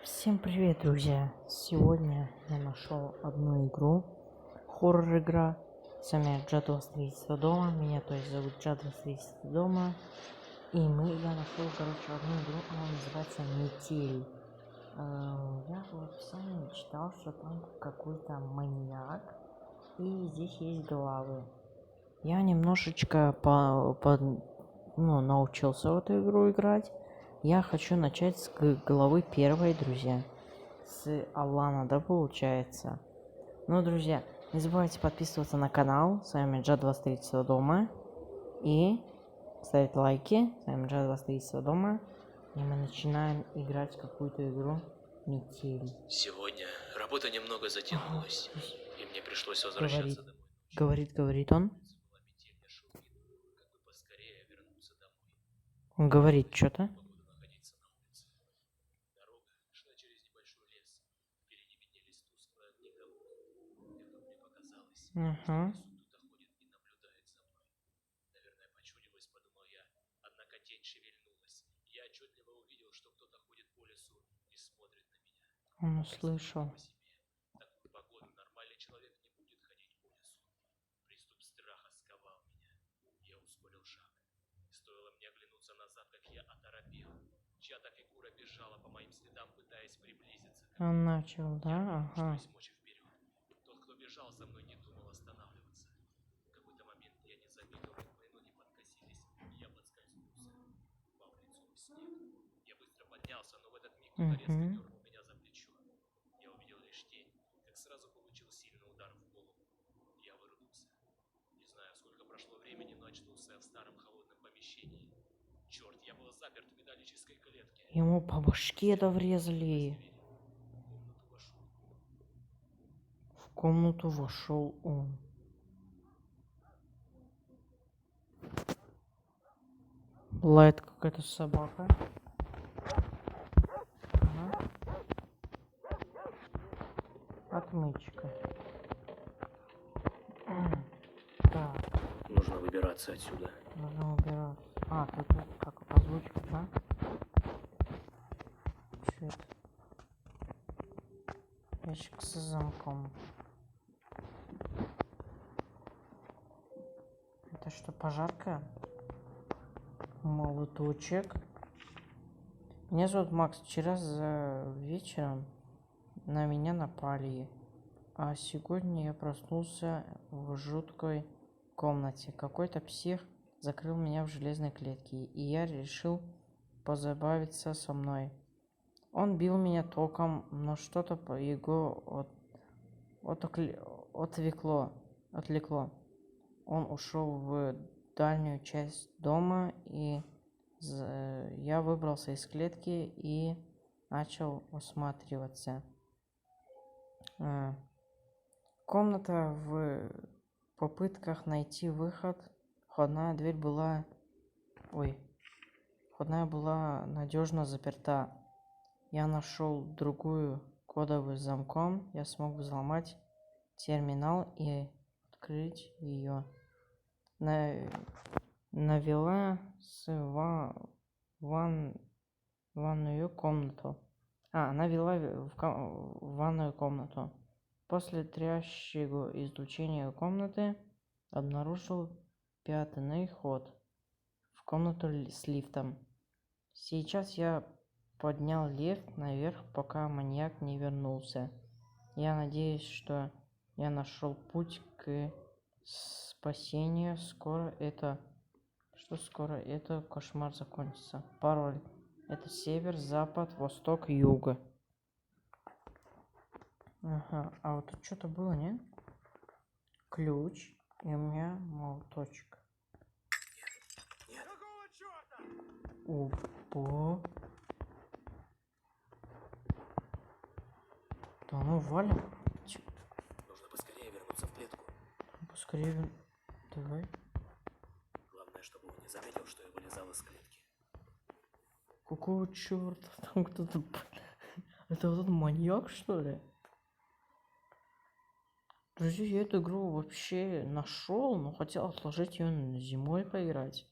Всем привет, друзья! Сегодня я нашел одну игру, хоррор игра. С вами Джадва строительство дома. Меня то есть зовут Джадва строительство дома. Я нашел, одну игру, она называется Метель. Я в описании читал, что там какой-то маньяк, и здесь есть главы. Я немножечко научился в эту игру играть. Я хочу начать с главы первой, друзья. С Алана, да, получается. Ну, друзья, не забывайте подписываться на канал. С вами Джадва строительство дома. И ставить лайки. С вами Джадва строительство дома. И мы начинаем играть в какую-то игру Метель. Сегодня работа немного затянулась, и мне пришлось Говорит, возвращаться домой. говорит он. Была метель, я шел в виду, как бы поскорее вернуться домой. Он говорит что-то. Погоду находиться на улице. Дорога шла через небольшой лес. Впереди виднелись тусклые огни домов. Это мне показалось, что Ага. лесу кто-то ходит и наблюдает за мной. Наверное, почудилось, подумал я. Однако тень шевельнулась. Я отчетливо увидел, что кто-то ходит по лесу и смотрит на меня. Он услышал. Такую погоду нормальный человек не будет ходить по лесу. Приступ страха сковал меня. Я ускорил шаг. Стоило мне оглянуться назад, как я оторопел. Чья-то фигура бежала по моим следам, пытаясь приблизиться. Он начал, да? Ага. Что из мочи вперед. Тот, кто бежал за мной, не думал останавливаться. В какой-то момент я не заметил, как мои ноги подкосились, и я подскользнулся. Упал лицом в снег. Я быстро поднялся, но в этот миг кто-то резко дернул меня за плечо. Я увидел лишь тень, как сразу получил сильный удар в голову. Я вырубился. Не знаю, сколько прошло времени, но очнулся в старом холодном помещении. Черт, я был заперт в металлической клетке. Ему по башке-то врезали. В комнату вошел он. Лает какая-то собака. Ага. Отмычка. Так, Нужно выбираться отсюда. нужно убираться. А, тут как озвучка, да? Что это? Ящик с замком. Это что, пожарка? Молоточек. Меня зовут Макс. Вчера за вечером на меня напали. А сегодня я проснулся в жуткой комнате. Какой-то псих закрыл меня в железной клетке, и я решил позабавиться со мной. Он бил меня током, но что-то его отвлекло. Он ушел в дальнюю часть дома, и я выбрался из клетки и начал осматриваться. Комната в попытках найти выход. Входная была надежно заперта. Я нашел другую кодовый замком. Я смог взломать терминал и открыть ее. Навела ванную комнату. Она вела в ванную комнату. После трящего излучения комнаты обнаружил пятый ход в комнату с лифтом. Сейчас я поднял лифт наверх, пока маньяк не вернулся. Я надеюсь, что я нашел путь к спасению. Скоро это кошмар закончится. Пароль. Это север, запад, восток, юг. Ага, а вот тут что-то было, не? Ключ, и у меня молоточек. Нет. Опа. Да ну валим. Нужно поскорее вернуться в клетку. Поскорее. Давай. Главное, чтобы он не заметил, что я вылезал из клетки. Какого черта? Там кто-то... Это вот этот маньяк, что ли? Друзья, я эту игру вообще нашел, но хотел отложить ее зимой поиграть.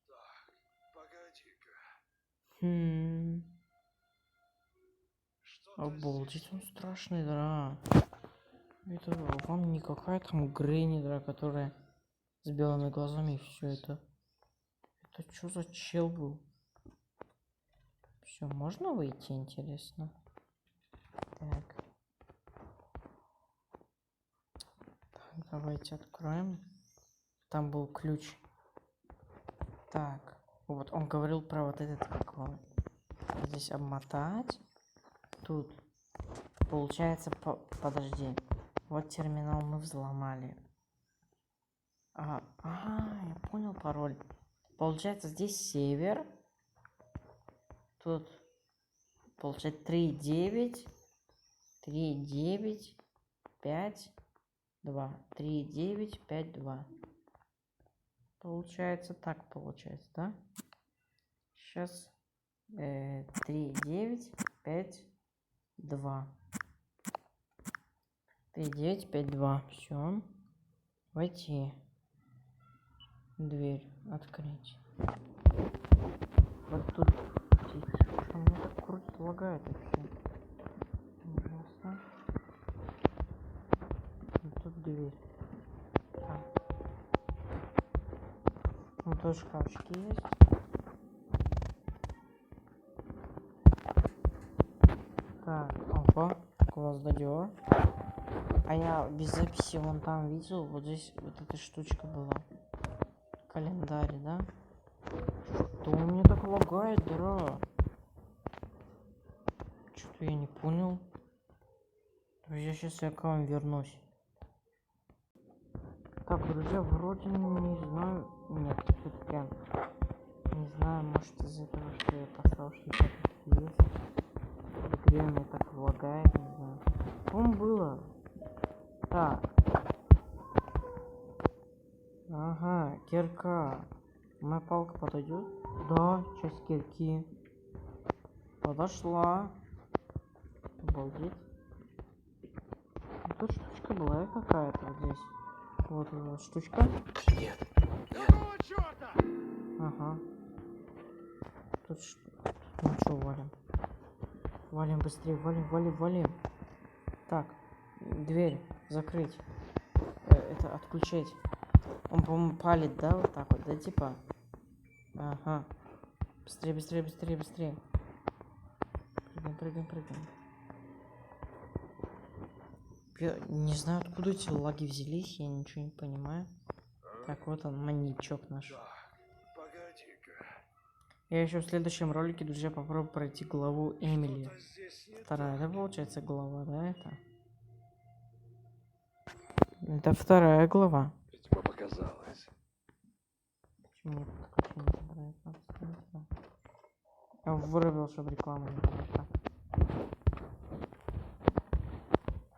Так, погоди-ка. Обалдеть, он страшный, да. Это вам не какая там Грэнни, да, которая с белыми глазами и все это. Это что за чел был? Все, можно выйти, интересно? Так. Так, давайте откроем. Там был ключ. Так. Вот он говорил про вот этот как его. Здесь обмотать. Тут. Получается, подожди. Вот терминал мы взломали. Я понял пароль. Получается, здесь север. Тут получается 3,9. 3,9. 5. 2. 3,9. 5, 2. Получается так, получается, да? Сейчас 3,9. 5, 2. 3,9. 5, 2. Все. Войти. Дверь открыть. Вот тут что меня так крутит, лагает вообще. Ужасно. Вот тут дверь. Вот тоже шкафчики есть. Так, опа, гвоздодер. А я без записи вон там видел, вот здесь вот эта штучка была. Календарь, да? Что у меня так лагает, дыра? Что-то я не понял. Друзья, сейчас я к вам вернусь. Так, друзья, вроде не знаю. Нет, все-таки не знаю, может из-за этого, что я поставил 60 FPS. В игре мне так лагает, не знаю. По-моему, было. Так. Ага, кирка. Моя палка подойдет? Да, часть кирки. Подошла. Обалдеть. Тут штучка была какая-то вот здесь. Вот штучка. Нет. Ага. Тут ну что, валим. Валим быстрее, валим. Так, дверь закрыть. Это отключать. Он, по-моему, палит, да, вот так вот, да, типа? Ага. Быстрее. Прыгаем. Я не знаю, откуда эти лаги взялись, я ничего не понимаю. Так, вот он, маньячок наш. Погоди-ка. Я еще в следующем ролике, друзья, попробую пройти главу Эмили. Вторая, да, получается, глава, да, это? Это вторая глава. Видимо, показалось. Почему мне подключение нравится? Я вырубил, чтобы реклама не была. Так.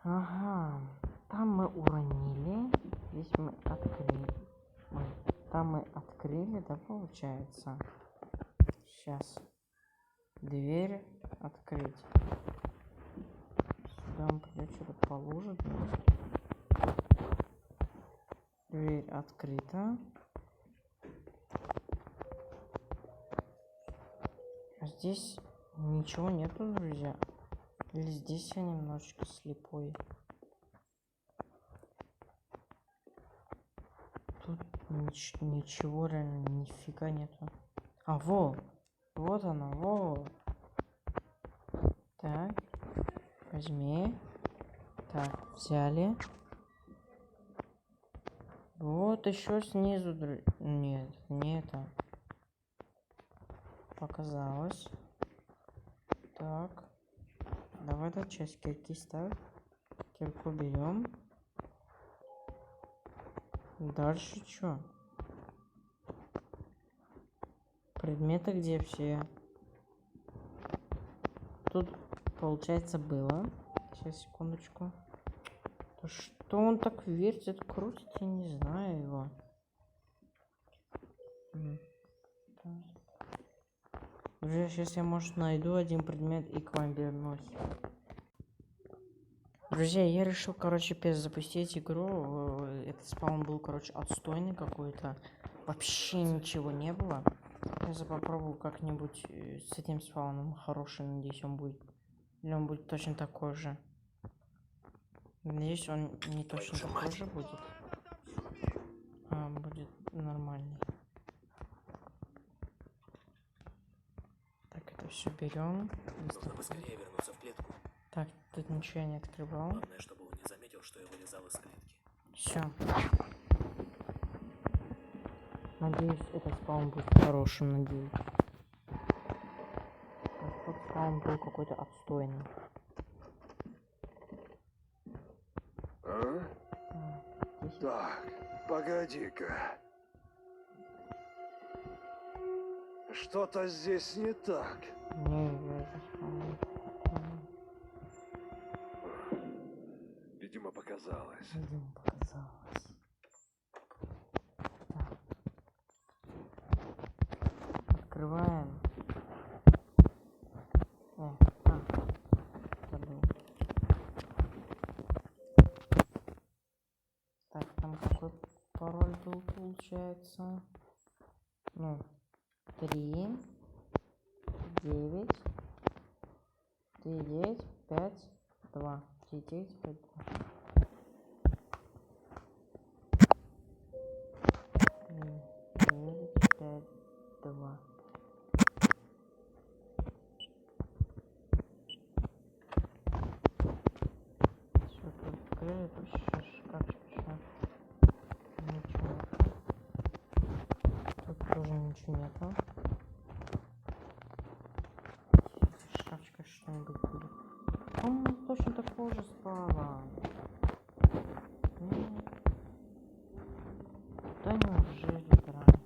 Ага. Там мы уронили. Здесь мы открыли. Ой, там мы открыли, да, получается? Сейчас. Дверь открыть. Сюда он придет, что-то положит. Дверь открыта. А здесь ничего нету, друзья. Или здесь я немножечко слепой. Тут ничего реально, нифига нету. А, вот она, во. Так, возьми. Так, взяли. Вот еще снизу, нет, не это. Показалось. Так. Давай эту часть кирки ставь. Кирку берем. Дальше что? Предметы где все? Тут, получается, было. Сейчас, секундочку. Да что он так вертит, крутит, я не знаю его. Друзья, сейчас я, может, найду один предмет и к вам вернусь. Друзья, я решил, короче, запустить игру. Этот спаун был, короче, отстойный какой-то. Вообще ничего не было. Я попробую как-нибудь с этим спауном хороший, надеюсь, он будет. Или он будет точно такой же? Надеюсь, он не точно же такой мать. же будет. А, будет нормальный. Так, это все берем. Нужно поскорее вернуться в клетку. Так, тут ничего я не открывал. Главное, чтобы он не заметил, что я вылезал из клетки. Все. Надеюсь, этот спаун будет хорошим, надеюсь. Тот спаун был какой-то отстойный. А? Здесь Так, погоди-ка. Что-то здесь не так. не вижу спаун. Видимо, показалось. Видимо, показалось. Так. Открываем. Забыл. Так, там какой пароль был, получается? Ну, 3, 9, 3, 9, 5, 2. 3, 9, 5, 2. 9, 5, 2. Что тут открыли? Тут шкафчик еще. Ничего. Тут тоже ничего нету. В шкафчиках что-нибудь будет. По-моему, точно такого же спала. Да неужели, дрань?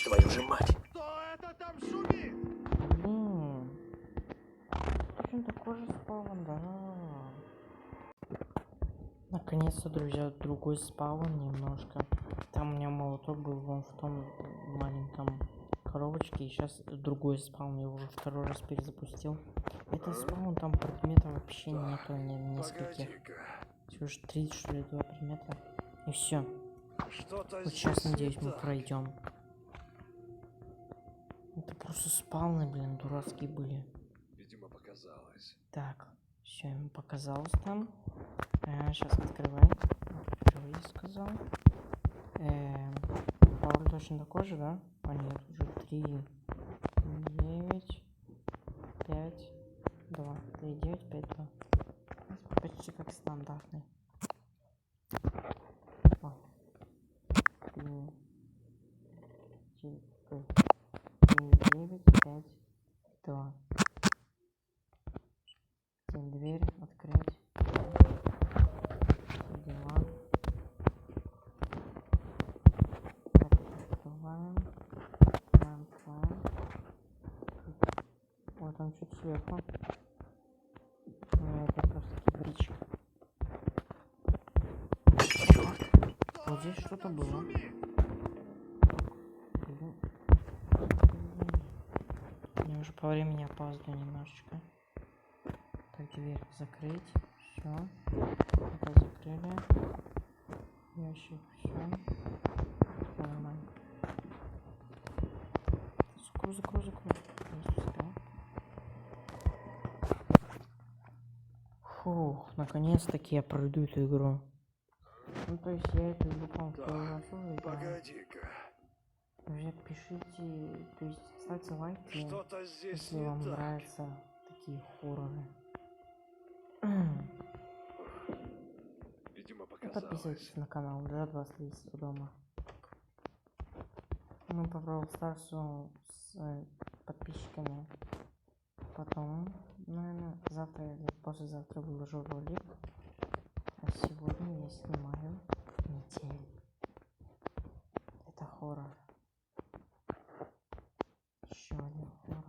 Твою же мать! Кто это там шумит? Блин. Точно такой же спаун, да. Наконец-то, друзья, другой спаун немножко. Там у меня молоток был вон в том маленьком коробочке. И сейчас другой спаун. Я уже второй раз перезапустил. Это спаун, там предметов вообще нету, нескольких. Погоди-ка. Всего лишь 3, что ли, 2 предмета. И все. Что-то Вот здесь сейчас, не надеюсь, мы так. пройдем. Это просто спауны, блин, дурацкие были. Видимо, показалось. Так, все, ему показалось там. Сейчас открывай. Открывай, я сказал. Пароль точно такой же, да? А нет, уже 3, 9, 5, 2. 3, 9, 5, 2. Почти как стандартный. О. 3, 9, 5, 2. Теперь дверь открыть. Все дела. Так, открываем. Открываем. Вот там что-то сверху. Нет, это просто кибричка. Вот здесь что-то было. Блин. Я уже по времени опаздываю немножечко. Так, дверь закрыть. Все. Это закрыли. Ящик. Все. Нормально. Закрой. Фух, наконец-таки я пройду эту игру. Ну, то есть я эту игру, по-моему, второй раз уже играю. Погоди-ка. Друзья, пишите, то есть ставьте лайки, Что-то здесь если не вам так. нравятся такие хорроры. Видимо, И показалось. подписывайтесь на канал, рад вас видеть дома. Мы по Brawl Старсу с подписчиками. Потом, наверное, завтра или послезавтра выложу ролик. А сегодня я снимаю метель. Это хоррор. Еще один хоррор.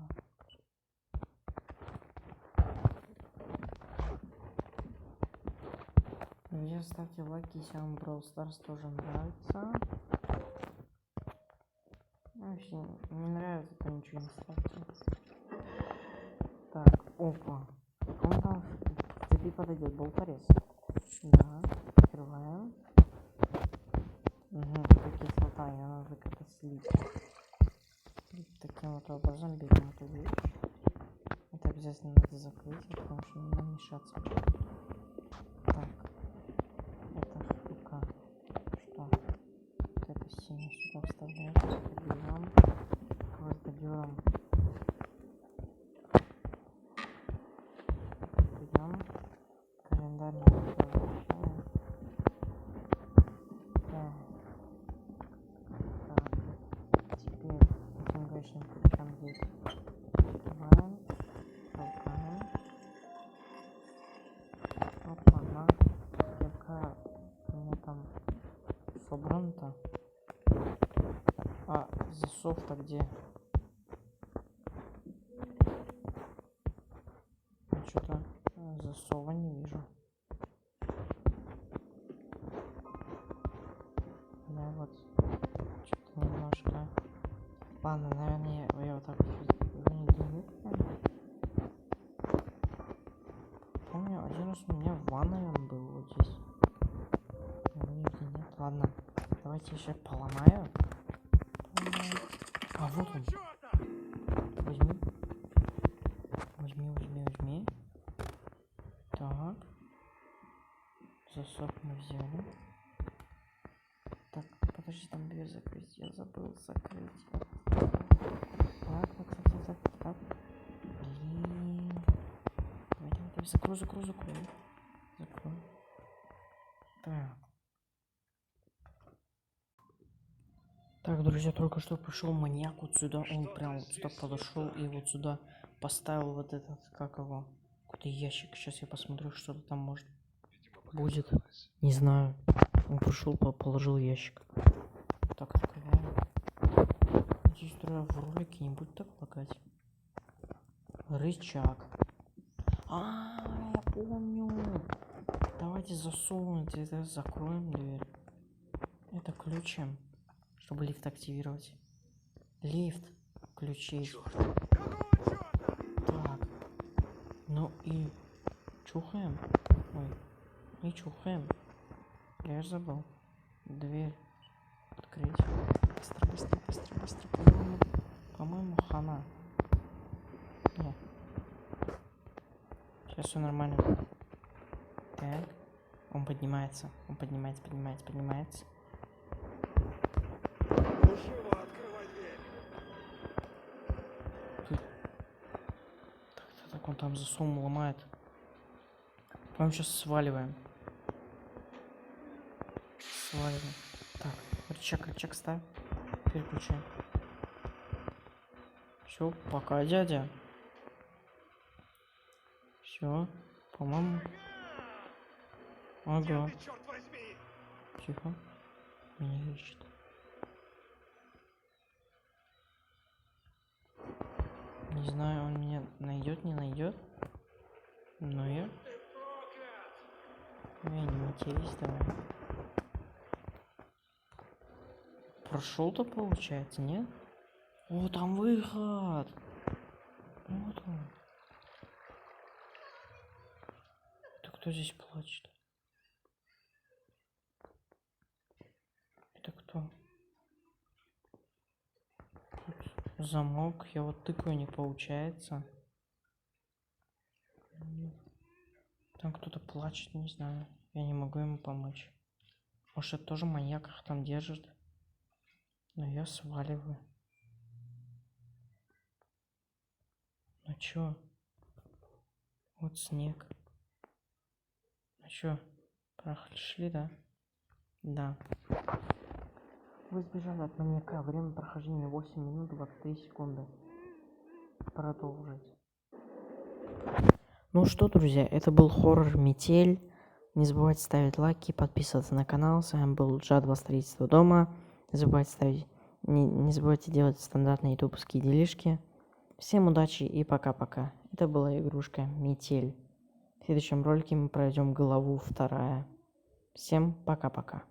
Друзья, ставьте лайки, если вам Brawl Stars тоже нравится. Ну, если не нравится, то ничего не ставьте. Так, опа. Он там в цепи подойдет, болторез. Да, открываем. Угу, такие цвета, ее надо как-то слить. Таким вот образом берем эту вещь. Это обязательно надо закрыть, потому что не надо мешаться. Так. Это штука. Что? Вот это синее сюда вставляется. Берем. Гвоздодером. Берем. Календарь мы возвращаем. Так. Теперь этим гаечным ключом здесь открываем, толкаем. Опа-на. Какая у меня там собран-то? А, засов-то где? Что-то засова не вижу. Да, вот. Что-то немножко. Ладно, наверное, я вот так не думаю. Помню, один раз у меня в ванной он был вот здесь. Его нигде нет. Ладно, давайте еще поломаю. А вот он. Возьми. Возьми. Так. Засов мы взяли. Так, подожди, там дверь закрыть. Я забыл закрыть. Так. Блин. Давай. Закрой. Закрой. Так. Так, друзья, только что пришел маньяк вот сюда. Он прям вот сюда подошел и вот сюда поставил вот этот, как его, какой-то ящик. Сейчас я посмотрю, что там может будет. Не знаю. Он пришел, положил ящик. Так, открываем. Надеюсь, в ролике не будет так лагать. Рычаг. Я помню. Давайте засунем, это закроем дверь. Это ключем, чтобы лифт активировать. Лифт. Ключей. Так. Ну и чухаем. И чухаем. Я же забыл. Дверь открыть. Быстро. По-моему, хана. Нет. Сейчас все нормально. Так. Он поднимается. Поднимается. Так, он там засум ломает. По-моему, сейчас сваливаем. Так, рычаг ставь. Переключаем. Все, пока, дядя. Все, по-моему. Ага. Тихо. Меня ищет. Не знаю, он меня найдет, не найдет. Но я не матерись, давай. Прошел-то, получается, нет? О, там выход. Вот он. Это кто здесь плачет? Это кто? Тут замок. Я вот тыкаю, не получается. Там кто-то плачет, не знаю. Я не могу ему помочь. Может, это тоже маньяк их там держит. Но я сваливаю. Ну чё? Вот снег. Ну чё? Прошли, да? Да. Вы сбежали от маньяка. Время прохождения 8 минут 23 секунды. Продолжить. Ну что, друзья, это был хоррор Метель. Не забывайте ставить лайки, подписываться на канал. С вами был Джад Строительство дома. Не забывайте делать стандартные ютубовские делишки. Всем удачи и пока-пока. Это была игрушка Метель. В следующем ролике мы пройдем главу 2. Всем пока-пока.